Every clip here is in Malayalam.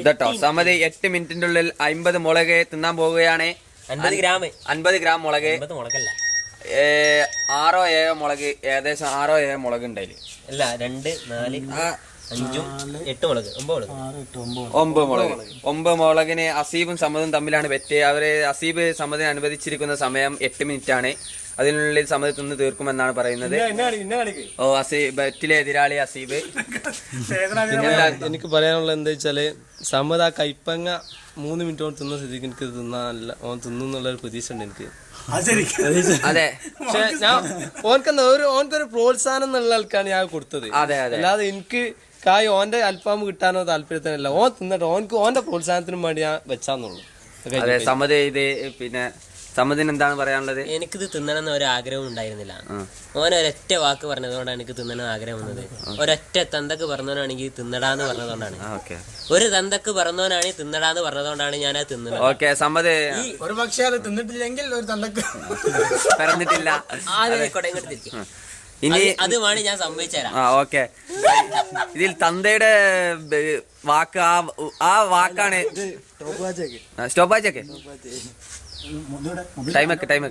കേട്ടോ. സമതി 8 മിനിറ്റിന്റെ ഉള്ളിൽ 50 മുളക് തിന്നാൻ പോവുകയാണ്. 50 ഗ്രാം മുളക്, 6-7 മുളക്, ഏകദേശം 6-7 മുളക് ഉണ്ടായില്ല. 2, 4, 5, 8 മുളക്, 9 മുളക്. 9 മുളകിന് അസീബും സമതും തമ്മിലാണ് വെറ്റ്. അവര് അസീബ് സമതിന് അനുവദിച്ചിരിക്കുന്ന സമയം 8 മിനിറ്റ് ആണ്. അതിനുള്ളിൽ സമത് തിന്ന് തീർക്കുമെന്നാണ് പറയുന്നത്. ഓ അസീബ് ബെറ്റിലെ എതിരാളി അസീബ്. എനിക്ക് പറയാനുള്ളത് എന്താ വെച്ചാല്, സമത് ആ കൈപ്പങ്ങ 3 മിനിറ്റ് കൊണ്ട് തിന്ന സ്ഥിതിക്ക് എനിക്ക് തിന്നാനല്ല, ഓൻ തിന്നുന്നുള്ളൊരു പ്രതീക്ഷ ഉണ്ട് എനിക്ക്. അതെ, പക്ഷെ ഞാൻ ഓൻക്കൊരു പ്രോത്സാഹനം എന്നുള്ള ആൾക്കാണ് ഞാൻ കൊടുത്തത്. അല്ലാതെ എനിക്ക് ഓന്റെ അൽഫാം കിട്ടാനോ താല്പര്യത്തിനല്ല. ഓൻ തിന്നിട്ട് ഓന്റെ പ്രോത്സാഹനത്തിനും വേണ്ടി ഞാൻ വെച്ചാന്നുള്ളൂ. അതെ, സമത് ഇത് പിന്നെ സമതിന് എന്താണ് പറയാനുള്ളത്? എനിക്കിത് തിന്നണമെന്ന് ഒരു ആഗ്രഹം ഉണ്ടായിരുന്നില്ല. ഓൻ ഒരൊറ്റ വാക്ക് പറഞ്ഞതുകൊണ്ടാണ് എനിക്ക് തിന്നണം ആഗ്രഹം വന്നത്. ഒരൊറ്റ തന്തക്ക് പറഞ്ഞവനാണെങ്കിൽ തിന്നടാന്ന് പറഞ്ഞതുകൊണ്ടാണ്. ഒരു തന്തക്ക് പറഞ്ഞവനാണെങ്കിൽ തിന്നടാന്ന് പറഞ്ഞതുകൊണ്ടാണ് ഞാൻ അത് തിന്നത്. ഓക്കെ, സമത് ഒരു പക്ഷേ അത് തിന്നിട്ടില്ലെങ്കിൽ ഒരു തന്തക്ക് പറഞ്ഞിട്ടില്ല. ഇനി അത് വേണം ഞാൻ സംഭവിച്ചുതരാം. ഓക്കെ, ഇതിൽ തന്തയുടെ വാക്ക് ആ വാക്കാണ്. സ്റ്റോപ്പാച്ചൊക്കെ ടൈമൊക്കെ ടൈം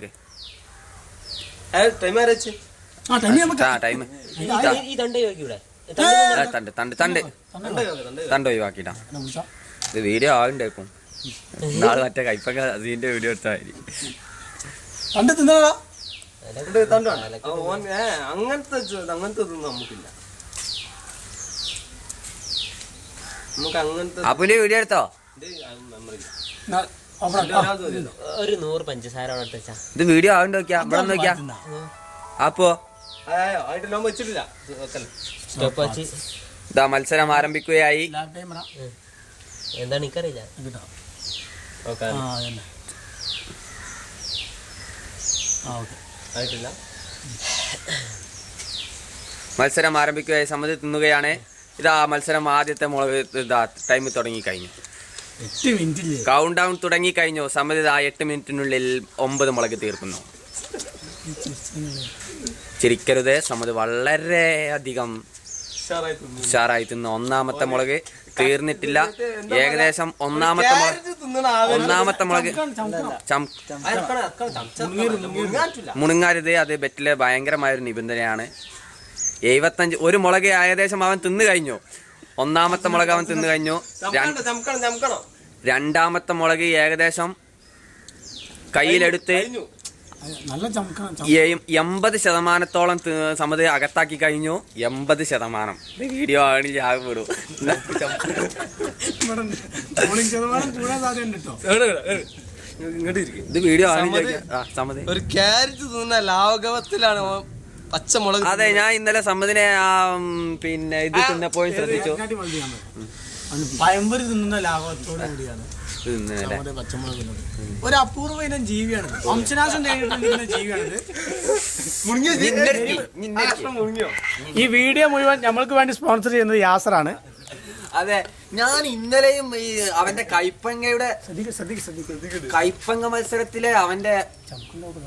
തണ്ട് ഒഴിവാക്കിട്ടാ. ഇത് വീഡിയോ ആകണ്ടേ ഇപ്പം. നാളെ മറ്റേ കൈപ്പൊക്കെ അതിന്റെ വീഡിയോ എടുത്താൽ മതി. അങ്ങനത്തെ നമുക്കില്ല. നമുക്ക് അങ്ങനത്തെ അപ്പുന്റെ വീഡിയോ എടുത്തോ? ഒരു 100 പഞ്ചസാര അവിടെ വെച്ചാ ഇത് വീഡിയോ ആകണ്ട നോക്കിയാ ഇവിടെ നോക്കിയാ. അപ്പോ ഇതാ മത്സരം ആരംഭിക്കുകയായി. എന്താണ് എനിക്കറിയില്ല. മത്സരം ആരംഭിക്കുകയായി. സമ്മതി തിന്നുകയാണ്. ഇതാ മത്സരം ആദ്യത്തെ മുളക് ഇതാ ടൈം തുടങ്ങി കഴിഞ്ഞു. കൗണ്ട് ഡൗൺ തുടങ്ങി കഴിഞ്ഞു. സമതി 8 മിനിറ്റിനുള്ളിൽ 9 മുളക് തീർക്കുന്നു. ചിരിക്കരുത്, സമതി വളരെ അധികം ഉഷാറായി തിന്നു. ഒന്നാമത്തെ മുളക് തീർന്നിട്ടില്ല. ഏകദേശം ഒന്നാമത്തെ മുളക് മുണുങ്ങരുത്. അത് ബെറ്റിലെ ഭയങ്കരമായൊരു നിബന്ധനയാണ്. 75 ഒരു മുളക് ഏകദേശം അവൻ തിന്നു കഴിഞ്ഞു. ഒന്നാമത്തെ മുളക് അവൻ തിന്നു കഴിഞ്ഞു. രണ്ടാമത്തെ മുളക് ഏകദേശം കയ്യിലെടുത്ത് 80% സമത് അകത്താക്കി കഴിഞ്ഞു. 80%. വീഡിയോ ആണെങ്കിൽ ആകെപ്പെടും. ഇത് വീഡിയോ ആണെങ്കിൽ സമത് ഒരു ക്യാരറ്റ് തിന്ന ലാഘവത്തിലാണ് പച്ചമുളക്. അതെ, ഞാൻ ഇന്നലെ സമ്മതിനെ പിന്നെ ഇത് തിന്നപ്പോഴും ശ്രദ്ധിച്ചു. പഴംപൊരി തിന്നുന്ന ലാഭത്തോടു കൂടിയാണ് പച്ചമുളക്. ഒരു അപൂർവ ഇനം ജീവിയാണ്. വംശനാശം നേരിടുന്ന ജീവിയാണിത്. ഈ വീഡിയോ മുഴുവൻ നമ്മൾക്ക് വേണ്ടി സ്പോൺസർ ചെയ്യുന്നത് യാസറാണ്. അതെ, ഞാൻ ഇന്നലെയും ഈ അവന്റെ കൈപ്പങ്ങ മത്സരത്തിലെ അവന്റെ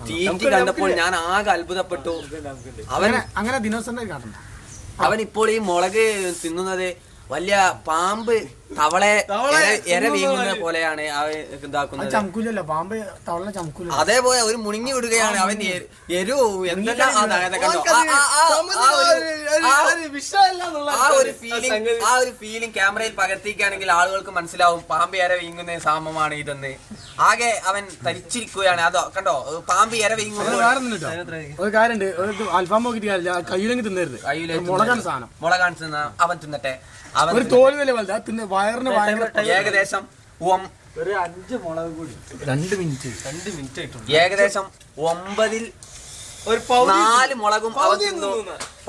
തീറ്റി കണ്ടപ്പോൾ ഞാൻ ആകെ അത്ഭുതപ്പെട്ടു. അങ്ങനെ ദിനോസറിനെ കാണണ്ട. അവൻ ഇപ്പോൾ ഈ മുളക് തിന്നുന്നത് വലിയ പാമ്പ് തവളെ എര വീങ്ങുന്ന പോലെയാണ് ഇതാക്കുന്നത്. ചമക്കൂലല്ലോ പാമ്പ്, തവള ചമക്കൂല. അതേപോലെ ഒരു മുണിങ്ങി വിടുകയാണ് അവൻ. എരു എന്തെല്ലാം ആ ഒരു ഫീലിംഗ് ക്യാമറയിൽ പകർത്തിക്കുകയാണെങ്കിൽ ആളുകൾക്ക് മനസ്സിലാവും പാമ്പ് എര വീങ്ങുന്ന സാമമാണ് ഇതെന്ന്. ആകെ അവൻ തരിച്ചിരിക്കുകയാണ്. അതോ കണ്ടോ, പാമ്പ് എര വീങ്ങുന്ന ഒരു കാര്യമുണ്ട്. അൽഫാം നോക്കിയിട്ട് കയ്യിലെങ്കിൽ തിന്നരുത്. മുളകാണ് സാധനം. മുളകാണ് തിന്ന അവൻ തിന്നട്ടെ. ഒരു തോല് വില വലുതാ വയറിന് ഏകദേശം ഒരു 5 മുളക് കൂടി 2 മിനിറ്റ് ഏകദേശം 9-ൽ 4 മുളകും അവൻ തിന്നു.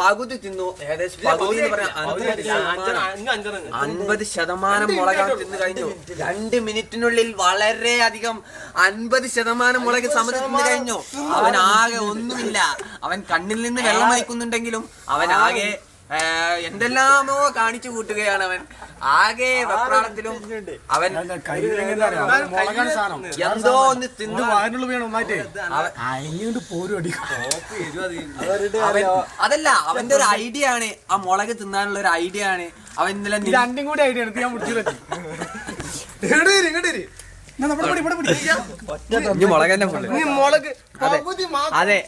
പകുതി തിന്നു. ഏകദേശം 50% മുളക് തിന്നു കഴിഞ്ഞു. 2 മിനിറ്റിനുള്ളിൽ വളരെ അധികം 50% മുളക് സമത് തിന്നു കഴിഞ്ഞു. അവൻ ആകെ ഒന്നുമില്ല. അവൻ കണ്ണിൽ നിന്ന് വെള്ളം വഹിക്കുന്നുണ്ടെങ്കിലും അവൻ ആകെ എന്തെല്ലാമോ കാണിച്ചു കൂട്ടുകയാണ് അവൻ. ആകെ വെപ്രാളത്തിലും അവൻ എന്തോ ഒന്ന് തിന്നു. അതല്ല, അവന്റെ ഒരു ഐഡിയ ആണ്, ആ മുളക് തിന്നാനുള്ള ഒരു ഐഡിയ ആണ് അവൻ. ഇന്നലെ രണ്ടും കൂടി ഐഡിയ എടുത്ത് ഞാൻ മുളക് അതെ,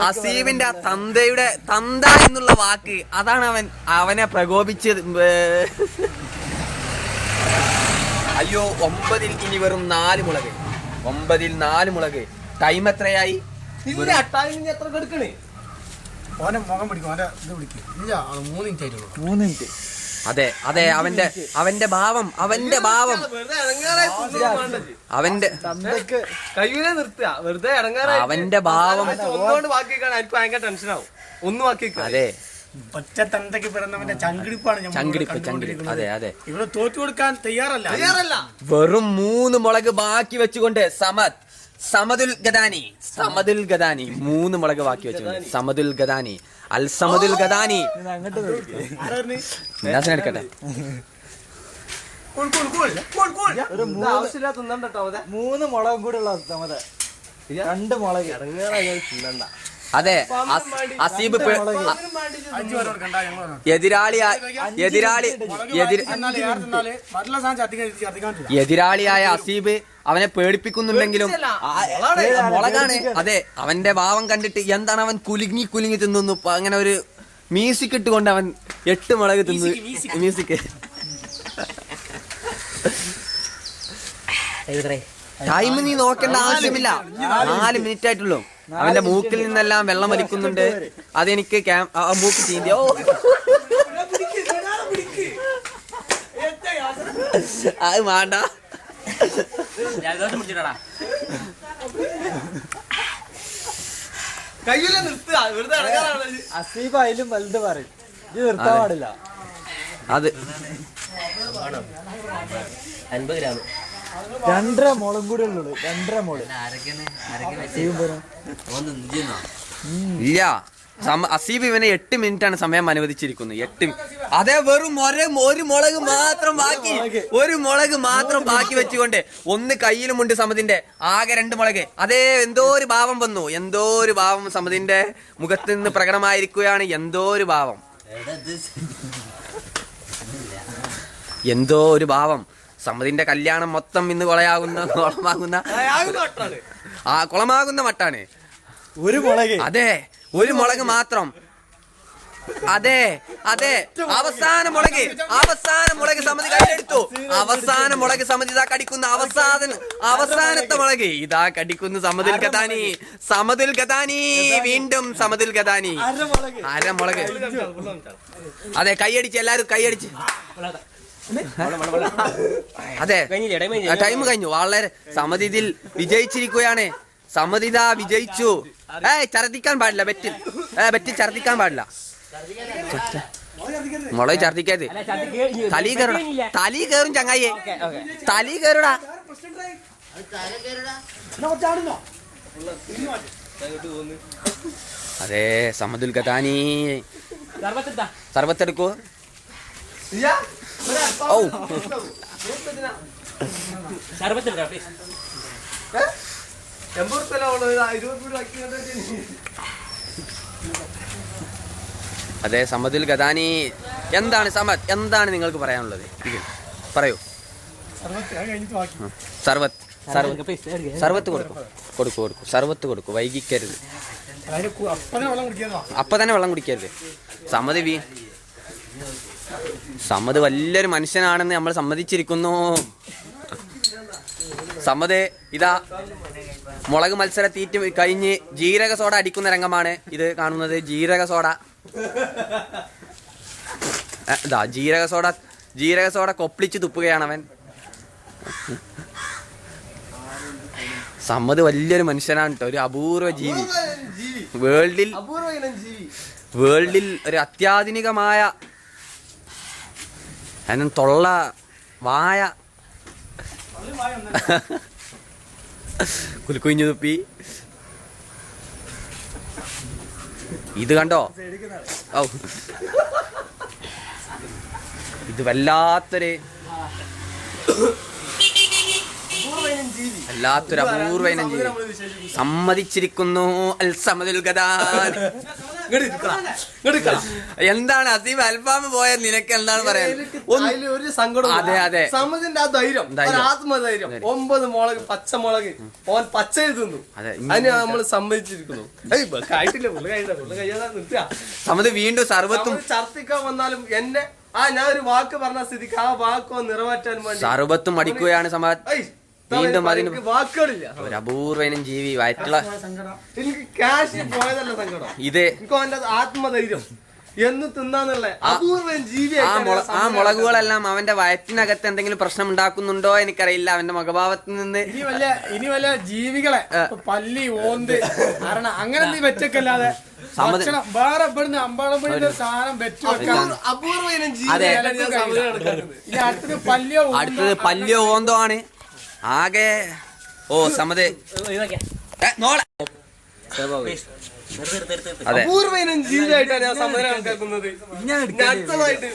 അസീബിന്റെ തന്തയുടെ തന്ത എന്നുള്ള വാക്ക്, അതാണ് അവനെ പ്രകോപിച്ചത്. അയ്യോ, 9-ൽ ഇനി വെറും 4 മുളക്. 9-ൽ 4 മുളക്. ടൈം എത്രയായി? എത്ര കെടുക്കണേ? ഓനെ മുഖം പിടിക്കും, ഓന്റെ ഇത് പിടിക്കും. ഇല്ല, 3 മിനിറ്റ് ആയിട്ടുള്ളൂ. 3 മിനിറ്റ്. അതെ അതെ, അവന്റെ ഭാവം അവന്റെ കയ്യൂനെ നിർത്തുക, വെറുതെ ഇറങ്ങാറായി അവന്റെ ഭാവം ഒന്നുകൊണ്ട് ബാക്കിയേക്കാണ് എനിക്ക് ഭയങ്കര ടെൻഷനാവും. ഒന്ന് ബാക്കിയേക്ക. അതെ, ഒറ്റ തന്തയ്ക്ക് പിറന്നവന്റെ ചങ്കിടിപ്പാണ്. ചങ്കിടിപ്പ്. അതെ അതെ, ഇവിടെ തോറ്റു കൊടുക്കാൻ തയ്യാറല്ല. വെറും 3 മുളക് ബാക്കി വെച്ചുകൊണ്ട് സമദുൽ ഗദാനി 3 മുളക് ബാക്കി വെച്ചുകൊണ്ട് സമദുൽ ഗദാനി സമദുൽ ഗദാനി എടുക്കട്ടെ. 3 മുളകും കൂടെ ഉള്ള സമത 2 മുളക് തിന്നണ്ട. അതെ, അസീബ് എതിരാളിയായ അസീബ് അവനെ പേടിപ്പിക്കുന്നുണ്ടെങ്കിലും മുളകാണ്. അതെ, അവന്റെ ഭാവം കണ്ടിട്ട് എന്താണ് അവൻ കുലുങ്ങി തിന്നുന്നു. അങ്ങനെ ഒരു മ്യൂസിക് ഇട്ടുകൊണ്ട് അവൻ 8 മുളക് തിന്നു. മ്യൂസിക് ടൈം നീ നോക്കേണ്ട ആവശ്യമില്ല, 4 മിനിറ്റ് ആയിട്ടുള്ളൂ. അവന്റെ മൂക്കിൽ നിന്നെല്ലാം വെള്ളം വലിക്കുന്നുണ്ട്. അതെനിക്ക് മൂക്ക് ചീന്തിയോ അത് വേണ്ട. അസീബ് അതിലും വലുത് പറയും, ഇത് നിർത്താൻ പാടില്ല. അത് 50 ഗ്രാം 2.5 മുളം കൂടെ ഉള്ളു. 2.5 മുളക് ഇല്ല. അസീബ് ഇവനെ 8 മിനിറ്റാണ് സമയം അനുവദിച്ചിരിക്കുന്നത്. 8. അതേ, വെറും ഒരു മുളക് മാത്രം ബാക്കി വെച്ചുകൊണ്ട് ഒന്ന് കയ്യിലുമുണ്ട് സമതിന്റെ. ആകെ 2 മുളക്. അതേ, എന്തോ ഒരു ഭാവം വന്നു. എന്തോ ഒരു ഭാവം സമതിന്റെ മുഖത്ത് നിന്ന് പ്രകടമായിരിക്കുകയാണ്. എന്തോ ഒരു ഭാവം. സമതിന്റെ കല്യാണം മൊത്തം ഇന്ന് കുളമാകുന്ന മട്ടാണ്. 1 മുളക്. അതെ, 1 മുളക് മാത്രം. അതെ, അവസാന മുളക് സമിതി കയ്യിലെടുത്തു. അവസാന മുളക് സമിതി ഇതാ കടിക്കുന്ന അവസാനത്തെ മുളക് ഇതാ കടിക്കുന്നു. സമദുൽ ഗദാനി വീണ്ടും സമദുൽ ഗദാനി 1/2 മുളക്. അതെ, കൈയടിച്ച് എല്ലാരും കൈയടിച്ച്. അതെ, ടൈം കഴിഞ്ഞു. വളരെ സമതി ഇതിൽ വിജയിച്ചിരിക്കുകയാണ്. സമതിത വിജയിച്ചു. ഛർദിക്കാൻ പാടില്ല, ബെറ്റിൽ ഛർദിക്കാൻ പാടില്ല. മുളക് ഛർദിക്കരുത്. തലി കയറും ചങ്ങായിയെ, തലി കയറുടാ. അതെ, സമദുൽ ഗദാനി സർബത്തെടുക്കൂ. ഓ, അതെ, സമദുൽ ഗദാനി. എന്താണ് നിങ്ങൾക്ക് പറയാനുള്ളത്? പറയൂ. സർവത്ത് കൊടുക്കൂ. വൈകിക്കരുത്. അപ്പൊ തന്നെ വെള്ളം കുടിക്കരുത്. സമദ് വലിയൊരു മനുഷ്യനാണെന്ന് നമ്മൾ സമ്മതിച്ചിരിക്കുന്നു. സമദ് ഇതാ മുളക് മത്സര തീറ്റ് കഴിഞ്ഞ് ജീരക സോഡ അടിക്കുന്ന രംഗമാണ് ഇത് കാണുന്നത്. ജീരക സോഡ കൊപ്പിളിച്ച് തുപ്പുകയാണ് അവൻ. സമദ് വലിയൊരു മനുഷ്യനാണ് കേട്ടോ, ഒരു അപൂർവ ജീവി. വേൾഡിൽ ഒരു അത്യാധുനികമായ തൊള്ള വായ കുലുക്കുഞ്ഞു തുപ്പി. ഇത് കണ്ടോ? ഔ, ഇത് വല്ലാത്തൊരു അപൂർവ ഇനം ജീവി. സമ്മതിച്ചിരിക്കുന്നു അൽ സമദുൽ ഗദാൻ. എന്താണ് അസീബ് അൽഫാമ് പോയ നിനക്ക് എന്താണ് പറയാൻ? ഒരു സങ്കടം. അതെ അതെ, സമതിന്റെ ആ ധൈര്യം, ആത്മധൈര്യം. 9 മുളക് പച്ചമുളക് ഓൻ പച്ച തിന്നു. അതിന് നമ്മൾ സമ്മതിച്ചിരിക്കുന്നു. സമത് വീണ്ടും സർവത്തും ഛർദിക്കാൻ വന്നാലും എന്നെ ഞാൻ ഒരു വാക്ക് പറഞ്ഞ സ്ഥിതിക്ക് ആ വാക്കോ നിറവേറ്റാൻ വേണ്ടി സർവത്തും അടിക്കുകയാണ് വീണ്ടും അതിന് വാക്കുകളില്ല. ഒരു അപൂർവ ഇനം ജീവി വയറ്റുള്ള. എനിക്ക് ക്യാഷ് പോയതല്ല സങ്കടം, ഇത് എനിക്ക് അവന്റെ ആത്മധൈര്യം എന്ന് തിന്നാന്നുള്ള അപൂർവ ജീവി. ആ മുളകുകളെല്ലാം അവന്റെ വയറ്റിനകത്ത് എന്തെങ്കിലും പ്രശ്നം ഉണ്ടാക്കുന്നുണ്ടോ എനിക്കറിയില്ല. അവന്റെ മുഖഭാവത്തിൽ നിന്ന് ഇനി വല്ല ജീവികളെ പല്ലി ഓന്ത് കാരണം അങ്ങനെ നീ വെച്ചല്ലാതെ വേറെ ഇവിടുന്ന് അമ്പാളം പണിന്റെ സാധനം വെച്ചു അപൂർവ ഇനം അതെ. ജീവി. അടുത്തത് പല്ലിയോ ഓന്തോ ആണ് ആകെ. ഓ സമത് അപൂർവ ഇനം ജീവിയായിട്ടാണ് ഞാൻ സമരം കണക്കാക്കുന്നത്. അടുത്തതായിട്ട്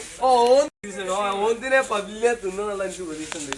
ഓന്തിനെ പല്ലിയെ തിന്നുള്ള എനിക്ക് പ്രതീക്ഷ ഉണ്ട്.